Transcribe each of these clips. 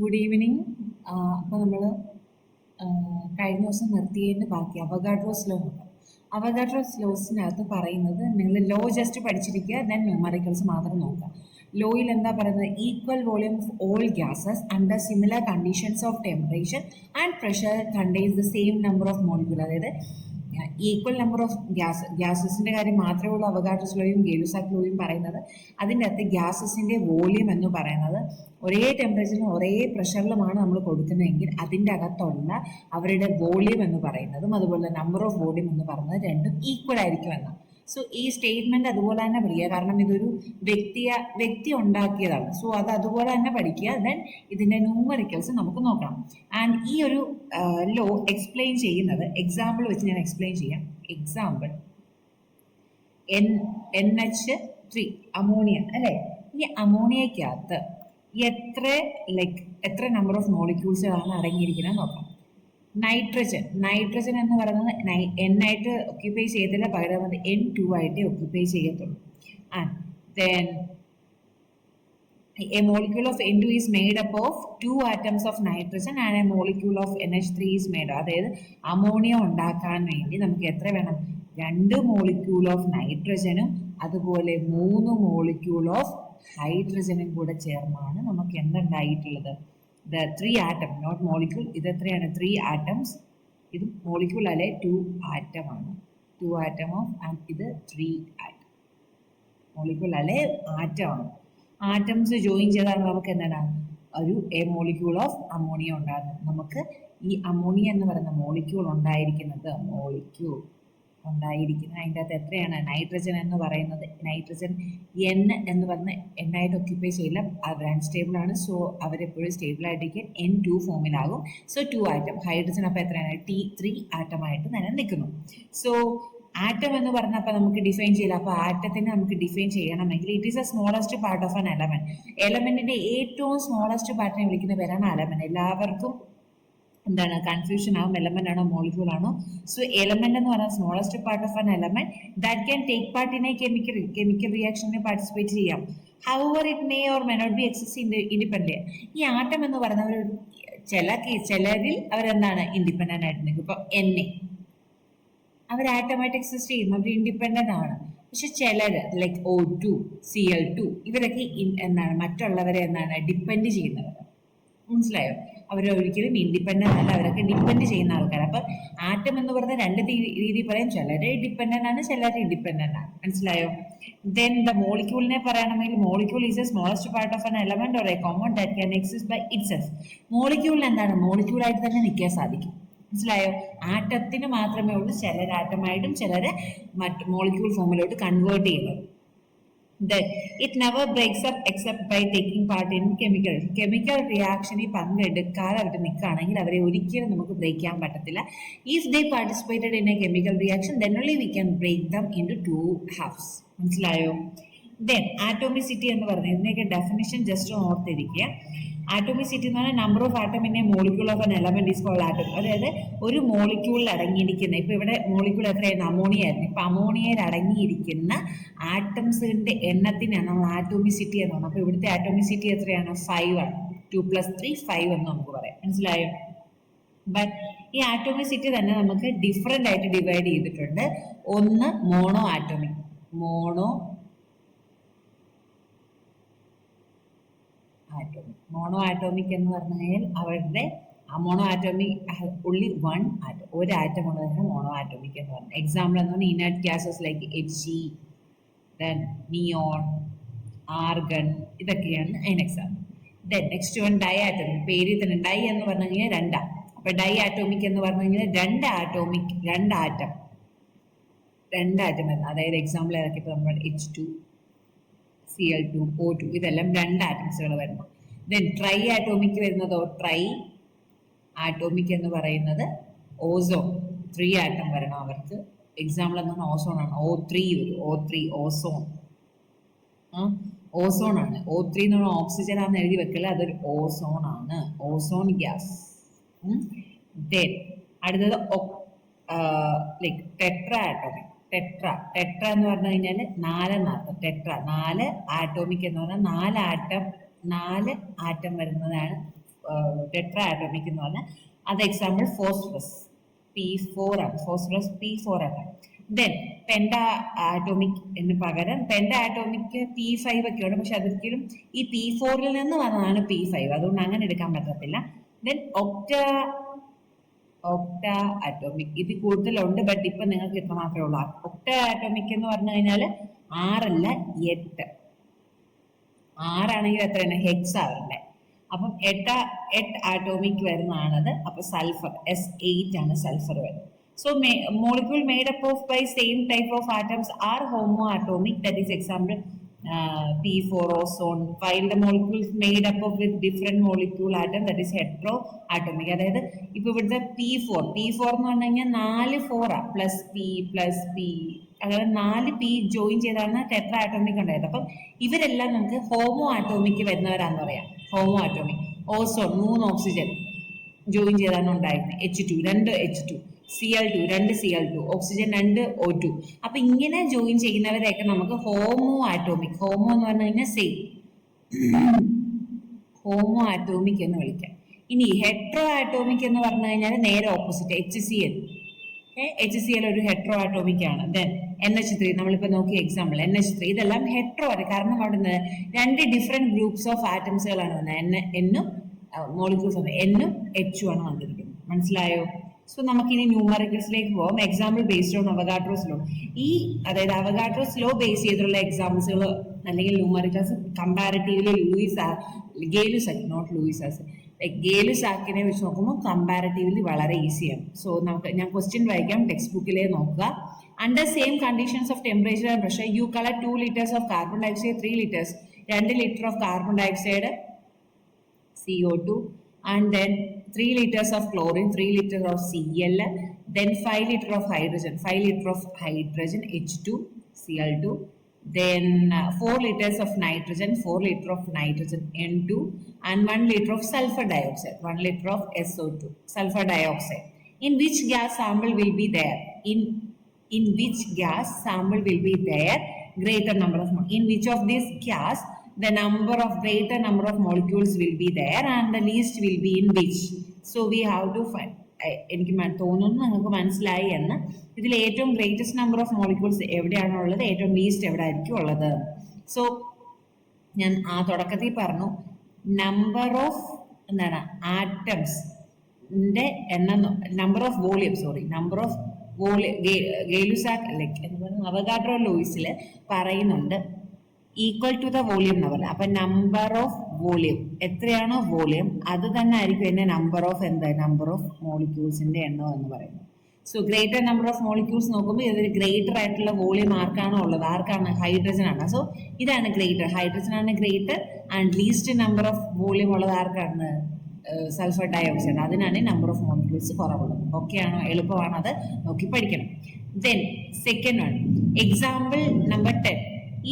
Good evening. അപ്പോൾ നമ്മൾ കഴിഞ്ഞ ദിവസം നിർത്തിയതിൻ്റെ ബാക്കി അവഗാഡ്രോസ് ലോ നോക്കാം. അവഗാഡ്രോസ് ലോസിനകത്ത് പറയുന്നത് നിങ്ങൾ ലോ ജസ്റ്റ് പഠിച്ചിരിക്കുക, ദെൻ ന്യൂമറിക്കൽസ് മാത്രം നോക്കുക. ലോയിൽ എന്താ പറയുന്നത്? Equal volume of all gases under similar conditions of temperature and pressure contains the same number of molecule. അതായത് ഈക്വൽ നമ്പർ ഓഫ് ഗ്യാസസിൻ്റെ കാര്യം മാത്രമേ ഉള്ളൂ അവഗാഡ്രോസ് ലോയും ഗേ-ലുസാക്ക് ലോയും പറയുന്നത്. അതിൻ്റെ അകത്ത് ഗ്യാസസിൻ്റെ വോളിയം എന്ന് പറയുന്നത് ഒരേ ടെമ്പറേച്ചറിലും ഒരേ പ്രഷറിലുമാണ് നമ്മൾ കൊടുക്കുന്നതെങ്കിൽ അതിൻ്റെ അകത്തുള്ള അവരുടെ വോളിയം എന്ന് പറയുന്നതും അതുപോലെ നമ്പർ ഓഫ് വോളിയം എന്ന് പറയുന്നത് രണ്ടും ഈക്വൽ ആയിരിക്കുമെന്നാണ്. സോ ഈ സ്റ്റേറ്റ്മെന്റ് അതുപോലെ തന്നെ പഠിക്കുക, കാരണം ഇതൊരു വ്യക്തി ഉണ്ടാക്കിയതാണ്. സോ അത് അതുപോലെ തന്നെ പഠിക്കുക. ദെൻ ഇതിന്റെ ന്യൂമറിക്കൽസ് നമുക്ക് നോക്കണം. ആൻഡ് ഈ ഒരു ലോ എക്സ്പ്ലെയിൻ ചെയ്യുന്നത് എക്സാമ്പിൾ വെച്ച് ഞാൻ എക്സ്പ്ലെയിൻ ചെയ്യാം. എക്സാമ്പിൾ NH3 അമോണിയ അല്ലേ? ഈ അമോണിയക്കകത്ത് എത്ര നമ്പർ ഓഫ് മോളിക്യൂൾസുകളാണ് അടങ്ങിയിരിക്കുന്നത് നോക്കാം. നൈട്രജൻ എന്ന് പറയുന്നത് N ആയിട്ട് ഒക്യുപ്പൈ ചെയ്യത്തില്ല, പകരം അത് N2 ആയിട്ട് ഒക്യുപ്പൈ ചെയ്യത്തുള്ളൂ. And then a molecule of N2 is made up of 2 atoms of nitrogen and a molecule of NH3 is made up. അതായത് അമോണിയ ഉണ്ടാക്കാൻ വേണ്ടി നമുക്ക് എത്ര വേണം? 2 മോളിക്യൂൾ ഓഫ് നൈട്രജനും അതുപോലെ 3 മോളിക്യൂൾ ഓഫ് ഹൈഡ്രജനും കൂടെ ചേർന്നാണ് നമുക്ക് എന്തുണ്ടായിട്ടുള്ളത്? The 3 atom, not molecule. ഇത് എത്രയാണ്? 3 atoms. ഇത് മോളിക്യൂൾ അല്ലെ? 2 atom ആണ്. 2 atom of and ഇത് 3 atom. മോളിക്യൂൾ അല്ലെ? ആറ്റം ആണ്. ആറ്റംസ് ജോയിൻ ചെയ്താൽ നമുക്ക് എന്താണ്? ഒരു എ മോളിക്യൂൾ ഓഫ് അമോണിയ ഉണ്ടാകുന്നത്. നമുക്ക് ഈ അമോണിയ എന്ന് പറയുന്ന മോളിക്യൂൾ ഉണ്ടായിരിക്കുന്നത് അതിൻ്റെ അകത്ത് എത്രയാണ്? നൈട്രജൻ എന്ന് പറയുന്നത് നൈട്രജൻ N എന്ന് പറഞ്ഞ ആയിട്ട് ഒക്യുപ്പൈ ചെയ്യില്ല, അവർ അൺസ്റ്റേബിൾ ആണ്. സോ അവരെപ്പോഴും സ്റ്റേബിൾ ആയിട്ടിരിക്കും. N2 ഫോമിലാകും. So 2 atom. ഹൈഡ്രജൻ അപ്പോൾ എത്രയാണ്? T3 ആറ്റമായിട്ട് തന്നെ നിൽക്കുന്നു. സോ ആറ്റം എന്ന് പറഞ്ഞപ്പോൾ നമുക്ക് ഡിഫൈൻ ചെയ്യില്ല. അപ്പോൾ ആറ്റത്തിനെ നമുക്ക് ഡിഫൈൻ ചെയ്യണമെങ്കിൽ it is a smallest part of an element. എലമെന്റിന്റെ ഏറ്റവും സ്മോളസ്റ്റ് പാർട്ടിനെ വിളിക്കുന്ന പേരാണ് എലമെന്റ്. എല്ലാവർക്കും എന്താണ് കൺഫ്യൂഷൻ ആവും, എലമെന്റ് ആണോ മോളിക്യൂൾ ആണോ? സോ എലമെന്റ് എന്ന് പറയുന്നത് smallest part of an element that can take part in a chemical റിയാക്ഷനെ പാർട്ടിസിപ്പേറ്റ് ചെയ്യാം. However it may or may not be exist independent. ഈ ആറ്റം എന്ന് പറയുന്നവർ ചിലരിൽ അവരെന്താണ് ഇൻഡിപെൻഡന്റ് ആയിട്ട് നിൽക്കും. ഇപ്പൊ NA അവർ ആറ്റമായിട്ട് എക്സിസ്റ്റ് ചെയ്യും, അവർ ഇൻഡിപെൻഡന്റ് ആണ്. പക്ഷെ ചിലർ ലൈക്ക് O2, Cl2 ഇവരൊക്കെ എന്താണ് മറ്റുള്ളവരെ ഡിപ്പെൻഡ് ചെയ്യുന്നവർ. മനസ്സിലായോ? അവരൊരിക്കലും ഇൻഡിപെൻഡന്റ് അല്ല, അവരൊക്കെ ഡിപ്പെൻഡ് ചെയ്യുന്ന ആൾക്കാർ. അപ്പൊ ആറ്റം എന്ന് പറഞ്ഞ 2 രീതി പറയും. ചിലര് ഡിപ്പെൻഡന്റ് ആണ്, ചിലർ ഇൻഡിപെൻഡന്റ് ആണ്. മനസ്സിലായോ? ദെൻ ദ മോളിക്യൂളിനെ പറയണമെങ്കിൽ molecule is a smallest part of an element or a compound that can exist by itself. മോളിക്യൂളിന് എന്താണ്? മോളിക്യൂളായിട്ട് തന്നെ നിൽക്കാൻ സാധിക്കും. മനസ്സിലായോ? ആറ്റത്തിന് മാത്രമേ ഉള്ളൂ ചിലർ ആറ്റമായിട്ടും ചിലരെ മറ്റ് മോളിക്യൂൾ ഫോമിലോട്ട് കൺവേർട്ട് ചെയ്യുന്നത്. Then it never breaks up except by taking part in chemical reaction. ഈ പങ്കെടുക്കാതെ അവർ നിൽക്കുകയാണെങ്കിൽ അവരെ ഒരിക്കലും നമുക്ക് ബ്രേക്ക് ചെയ്യാൻ പറ്റത്തില്ല. If they participated in a chemical reaction, then only we can break them into 2 halves. മനസ്സിലായോ? ദെൻ ആറ്റോമിസിറ്റി എന്ന് പറഞ്ഞാൽ ഇതിനൊക്കെ ഡെഫിനിഷൻ ജസ്റ്റ് ഓർത്തിരിക്കുക. ആറ്റോമിസിറ്റി എന്ന് പറഞ്ഞാൽ number of atom in a molecule of an element is called atom. അതായത് ഒരു മോളിക്യൂളിൽ അടങ്ങിയിരിക്കുന്ന, ഇപ്പൊ ഇവിടെ മോളിക്യൂൾ എത്രയായിരുന്നു? അമോണിയ ആയിരുന്നു. ഇപ്പൊ അമോണിയയിൽ അടങ്ങിയിരിക്കുന്ന ആറ്റംസിന്റെ എണ്ണത്തിനാണ് നമ്മൾ ആറ്റോമിസിറ്റി എന്ന് പറയുന്നത്. അപ്പൊ ഇവിടുത്തെ ആറ്റോമിസിറ്റി എത്രയാണ്? 5 ആണ്. 2 + 3 5 എന്ന് നമുക്ക് പറയാം. മനസ്സിലായോ? ബട്ട് ഈ ആറ്റോമിസിറ്റി തന്നെ നമുക്ക് ഡിഫറെന്റ് ആയിട്ട് ഡിവൈഡ് ചെയ്തിട്ടുണ്ട്. ഒന്ന് മോണോ ആറ്റോമിക് മോണോ ആറ്റോമിക് എന്ന് പറഞ്ഞു കഴിഞ്ഞാൽ അവരുടെ മോണോ ആറ്റോമിക് ഉള്ളി 1 ആറ്റം, ഒരു ആറ്റം ഉള്ളതാണ് മോണോ ആറ്റോമിക് എന്ന് പറഞ്ഞാൽ. എക്സാമ്പിൾ എന്ന് പറഞ്ഞാൽ inert gases like Hg, then neon, argon, ഇതൊക്കെയാണ് അതിന് example. Then next one diatomic. പേരിൽ തന്നെ ഡൈ എന്ന് പറഞ്ഞു കഴിഞ്ഞാൽ 2. അപ്പൊ ഡൈ ആറ്റോമിക് എന്ന് പറഞ്ഞു കഴിഞ്ഞാൽ 2 ആറ്റം വരുന്നത്. അതായത് എക്സാമ്പിൾ ഏതൊക്കെ? ഇപ്പൊ നമ്മൾ H2, Cl2, O2 ഇതെല്ലാം 2 ആറ്റംസുകൾ വരുന്നു. ദെൻ ട്രൈ ആറ്റോമിക് വരുന്നതോ? ട്രൈ ആറ്റോമിക് എന്ന് പറയുന്നത് ഓസോൺ, 3 ആറ്റം വരണം അവർക്ക്. എക്സാമ്പിൾ എന്നാണ് ഓസോൺ ആണ്. O3 വരും. O3 ഓസോൺ ആണ്. O3 എന്ന് പറഞ്ഞാൽ ഓക്സിജൻ ആണെന്ന് എഴുതി വെക്കല്, അതൊരു ഓസോൺ ആണ്, ഓസോൺ ഗ്യാസ്. ദെൻ അടുത്തത് ലൈക്ക് ടെട്രാ ആറ്റോമിക്. ടെട്ര എന്ന് പറഞ്ഞു കഴിഞ്ഞാൽ 4 ആറ്റോമിക് എന്ന് പറഞ്ഞാൽ 4 ആറ്റം വരുന്നതാണ് ടെട്രാ ആറ്റോമിക് എന്ന് പറഞ്ഞാൽ അത് എക്സാമ്പിൾ ഫോസ്ഫറസ് P4 ആണ്, ഫോസ്ഫറസ് P4 ആണ്. ദെൻ പെൻഡ ആറ്റോമിക് എന്ന് പകരം പെൻഡ ആറ്റോമിക് P5 ഒക്കെയാണ്, പക്ഷെ അതൊരിക്കലും ഈ P4ൽ നിന്ന് വന്നതാണ് P5, അതുകൊണ്ട് അങ്ങനെ എടുക്കാൻ പറ്റത്തില്ല. ദെൻ ഒക്ട ആറ്റോമിക് ഇത് കൂടുതലുണ്ട്, ബട്ട് ഇപ്പൊ നിങ്ങൾക്ക് ഇത്ര മാത്രമേ ഉള്ളൂ. ഒക്ട ആറ്റോമിക് എന്ന് പറഞ്ഞു കഴിഞ്ഞാൽ 6 അല്ല 8, 6 എത്രയാണ് ഹെക്സ് ആവണ്ടേ. അപ്പം 8 ആറ്റോമിക് വരുന്നതാണത്. അപ്പൊ സൾഫർ S8 ആണ് സൾഫർ വരുന്നത്. So molecule made up of by same type of atoms are homoatomic, that is example P4 ozone, while the molecules made up of with different molecule atom, that is heteroatomic. അതായത് ഇപ്പൊ ഇവിടുത്തെ P4 എന്ന് പറഞ്ഞു കഴിഞ്ഞാൽ 4 4 plus P അങ്ങനെ 4 P join ചെയ്താണ് tetra atomic ഉണ്ടായത്. അപ്പം ഇവരെല്ലാം നമുക്ക് ഹോമോ ആറ്റോമിക് വരുന്നവരാന്ന് പറയാം. Homo atomic. Ozone 3 oxygen join ചെയ്താണ് ഉണ്ടായിരുന്നത്. H2 2 H2, Cl2 2 Cl2, oxygen 2 O2. അപ്പൊ ഇങ്ങനെ ജോയിൻ ചെയ്യുന്നവരെയൊക്കെ നമുക്ക് ഹോമോ ആറ്റോമിക്, ഹോമോ എന്ന് പറഞ്ഞു കഴിഞ്ഞാൽ സെയിം, ഹോമോ ആറ്റോമിക് എന്ന് വിളിക്കാം. ഇനി ഹെട്രോ ആറ്റോമിക് എന്ന് പറഞ്ഞു കഴിഞ്ഞാൽ നേരെ ഓപ്പോസിറ്റ്, HCl ഒരു ഹെട്രോ ആറ്റോമിക് ആണ്. ദെൻ NH3 നമ്മളിപ്പോ നോക്കിയ എക്സാമ്പിൾ NH3, ഇതെല്ലാം ഹെട്രോ ആണ്. കാരണം അവിടെ 2 ഡിഫറെന്റ് ഗ്രൂപ്പ്സ് ഓഫ് ആറ്റംസുകളാണ് വന്നത്. എന്നും മോളിക്യൂൾസ് ആണ്, എന്നും എച്ചും ആണ് വന്നിരിക്കുന്നത്. മനസ്സിലായോ? സോ നമുക്ക് ഇനി ന്യൂമറിക്കൽസിലേക്ക് പോകാം. Example based on Avogadro's law. അതായത് അവഗാഡ്രോസ് ലോ ബേസ് ചെയ്തിട്ടുള്ള എക്സാമ്പിൾസുകൾ അല്ലെങ്കിൽ ന്യൂമറിക്കൽസ് കമ്പാരിറ്റീവ്ലി ഗേലുസാക്കിനെ വെച്ച് നോക്കുമ്പോൾ കമ്പാരിറ്റീവ്ലി വളരെ ഈസിയാണ്. സോ ഞാൻ ക്വസ്റ്റ്യൻ വായിക്കാം, ടെക്സ്റ്റ് ബുക്കിലേ നോക്കുക. Under same conditions of temperature and pressure you collect 2 liters of carbon dioxide, 3 liters 2 liter of carbon dioxide CO2, and then 3 liters of chlorine, 3 liters of Cl, then 5 liter of hydrogen, 5 liter of hydrogen H2 Cl2, then 4 liters of nitrogen, 4 liter of nitrogen N2, and 1 liter of sulfur dioxide, 1 liter of SO2 sulfur dioxide. In which gas sample will be there? In which gas sample will be there greater number of, in which of this gas the greater number of molecules will be there and the least will be in which? So we have to find. എനിക്ക് തോന്നുന്നു നിങ്ങൾക്ക് മനസ്സിലായി എന്ന്. ഇതിൽ ഏറ്റവും greatest number of molecules എവിടെയാണോ ഉള്ളത്, ഏറ്റവും ലീസ്റ്റ് എവിടെ ആയിരിക്കും ഉള്ളത്. സോ ഞാൻ തുടക്കത്തിൽ പറഞ്ഞു, നമ്പർ ഓഫ് ആറ്റംസിന്റെ എണ്ണം, നമ്പർ ഓഫ് അവഗാഡ്രോ ലോയിസിൽ പറയുന്നുണ്ട് ഈക്വൽ ടു ദ വോളിയം എന്ന് പറഞ്ഞാൽ. അപ്പൊ നമ്പർ ഓഫ് വോളിയം എത്രയാണോ വോളിയം അത് തന്നെ ആയിരിക്കും എന്റെ നമ്പർ ഓഫ് മോളിക്യൂൾസിന്റെ എണ്ണം എന്ന് പറയുന്നത്. So greater number of molecules നോക്കുമ്പോൾ ഇതിൽ ഗ്രേറ്റർ ആയിട്ടുള്ള വോളിയം ആർക്കാണോ ഉള്ളത്, ഹൈഡ്രജൻ ആണ്. സോ ഇതാണ് ഗ്രേറ്റർ, ഹൈഡ്രജൻ ആണ് greater. And least number of volume ഉള്ളത് ആർക്കാണ്? Sulphur dioxide. അതിനാണ് നമ്പർ ഓഫ് മോളിക്യൂൾസ് കുറവുള്ളത്. ഓക്കെ ആണോ? എളുപ്പമാണ്, അത് നോക്കി പഠിക്കണം. Then second one, example number 10.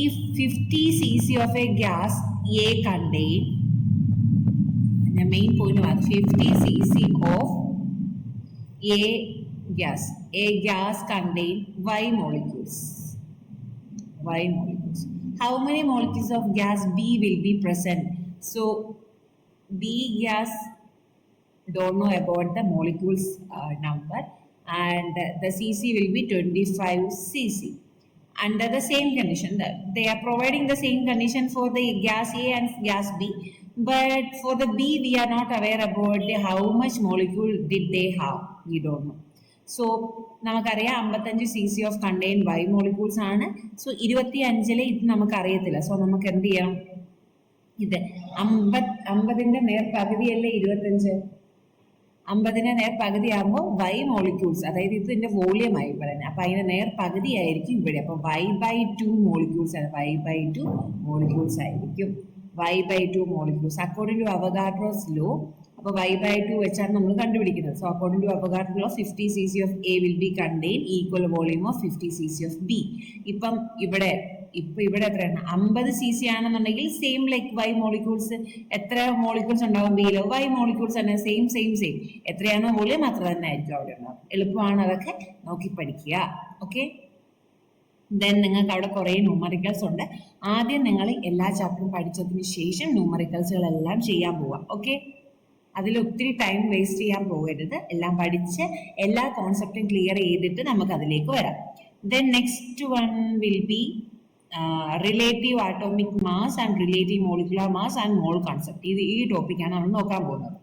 If 50 cc of a gas A contain, the main point was 50 cc of A gas contain Y molecules. How many molecules of gas B will be present? So B gas, don't know about the molecules number, and the cc will be 25 cc. Under the same condition, they are providing the same condition for the gas A and gas B, but for the B we are not aware about how much molecule did they have, we don't know. So നമുക്കറിയാം 55 cc of contained Y molecules ആണ്. So 25 ഇത് നമുക്കറിയത്തില്ല. So നമുക്ക് എന്ത് ചെയ്യാം? ഇത് 50ന്റെ നേർപകുതിയല്ലേ 25, 50ന്റെ നേർപകുതിയാകുമ്പോൾ Y molecules, അതായത് ഇതിന്റെ വോളിയം ആയി പറയുന്നത്. അപ്പൊ അതിന്റെ നേർപകുതി ആയിരിക്കും ഇവിടെ. അപ്പൊ Y/2 മോളിക്യൂൾസ് ആണ്, Y/2 മോളിക്യൂൾസ് ആയിരിക്കും. Y/2 molecules according to Avogadro's law. അപ്പൊ Y/2 വെച്ചാണ് നമ്മൾ കണ്ടുപിടിക്കുന്നത്. So according to Avogadro law 50 cc of A will be contained equal volume of 50 cc of B. ഇപ്പം ഇവിടെ എത്രയാണ്? 50 cc ആണെന്നുണ്ടെങ്കിൽ സെയിം ലൈക്ക് Y മോളിക്യൂൾസ്, എത്ര മോളിക്യൂൾസ് ഉണ്ടാവും ബിയിലോ? Y മോളിക്യൂൾസ് തന്നെ സെയിം. എത്രയാണോ വോളിയം അത്ര തന്നെ ആയിരിക്കും അവിടെ ഉണ്ടാവും. എളുപ്പമാണ്, അതൊക്കെ നോക്കി പഠിക്കുക. ഓക്കെ, ദെൻ നിങ്ങൾക്ക് അവിടെ കുറേ ന്യൂമറിക്കൽസ് ഉണ്ട്. ആദ്യം നിങ്ങൾ എല്ലാ ചാപ്റ്ററും പഠിച്ചതിന് ശേഷം ന്യൂമറിക്കൽസുകളെല്ലാം ചെയ്യാൻ പോവാം. ഓക്കെ, അതിൽ ഒത്തിരി ടൈം വേസ്റ്റ് ചെയ്യാൻ പോകരുത്. എല്ലാം പഠിച്ച് എല്ലാ കോൺസെപ്റ്റും ക്ലിയർ ചെയ്തിട്ട് നമുക്ക് അതിലേക്ക് വരാം. Then next one will be relative atomic mass and relative molecular mass and mall concept. ഈ ടോപ്പിക്കാണ് നമ്മൾ നോക്കാൻ പോകുന്നത്.